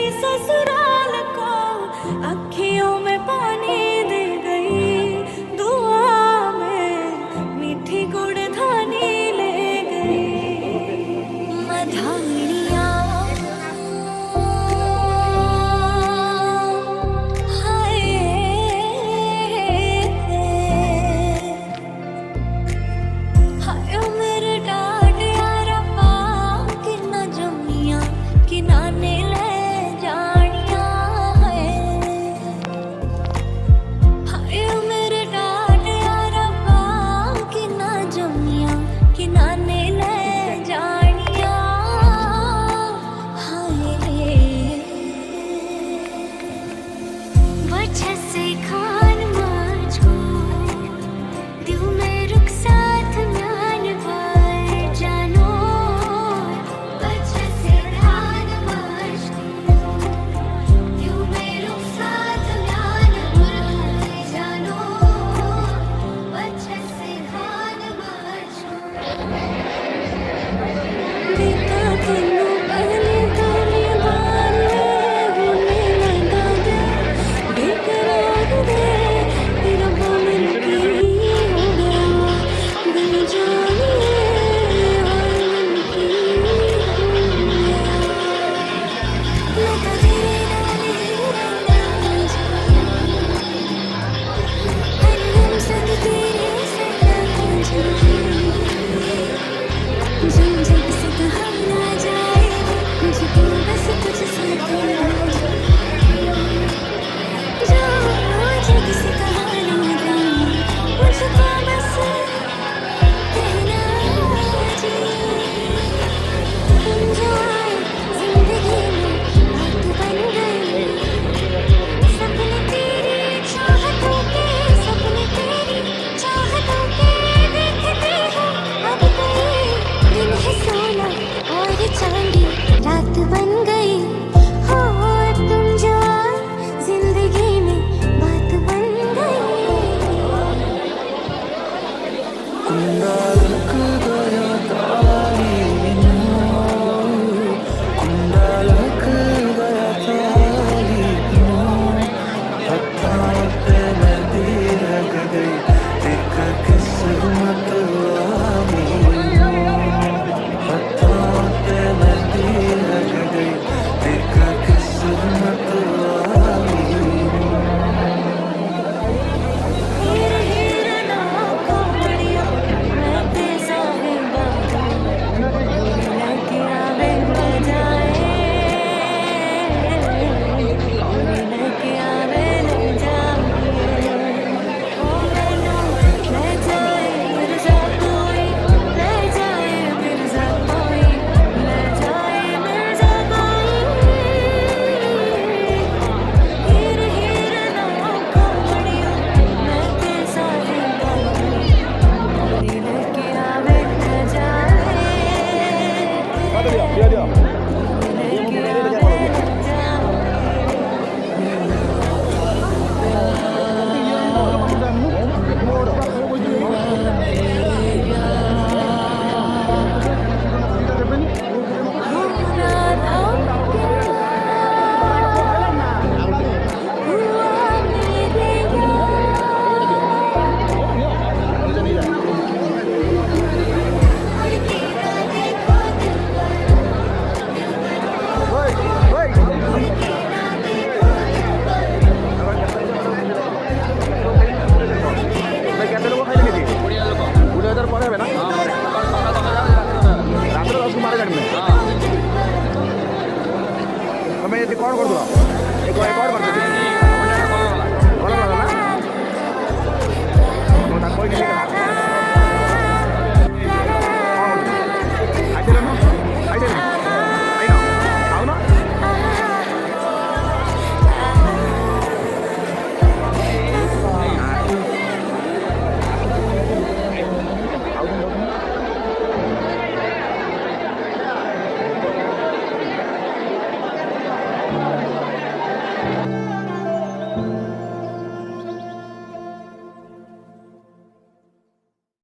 अपनी ससुराल को अखियों में पानी दे गई, दुआ में मीठी गुड़धानी ले गई। मधानियाँ हाय हाय मेरे डाड यारा पाँव कि ना जमियाँ कि नाने ले जानिया है। हाय मेरे डाड यारा पाँव कि ना जमियाँ कि नाने ले जानिया हाय। वजह से खान मुझको दिल में रुक साथ म्यान पर जानो। वजह से खान मुझको दिल में रुक साथ म्यान पर जानो। वजह से खान मुझको देखा तेनू पहले पहली बार होने लगा दे बेकरार दे तेरा बोलन की हो गया दिल जानिए और मन की हो गया। लगा तेरे नाले हर हम संग तेरे संग जब जब से कहा ना जाए मुझको बस तुझसे कहना जाओ जब से कहा ना जाए मुझको बस कहना जी। तुम जो आए जिंदगी में बात बन गई, सपने तेरी चाहतों के सपने तेरी चाहतों के देखते हो अब कई दिन है सोना और चांदी रात बन गई हो। तुम जो आए जिंदगी में बात बन गई। कुंडलक गया तालीनो, कुंडलक गया तालीनो, हथों पे मेहंदी लग गई, एक किस्मत वाली हथों पे मेहंदी लग गई, एक किस्मत वाली। हीर हीर ना कोमड़िया मैं ते साहिबा लेके आवे बजाए, लेके आवे ले जाए। ओ मैनू ले जाए मिर्जा कोई, ले जाए मिर्जा कोई, ले जाए मिर्जा कोई। हीर हीर ना कोमड़िया मैं ते साहिबा लेके आवे ले जाए, लेके आवे ले जाए। रिकॉर्ड कर दो एक रिकॉर्ड कर दो कोई नहीं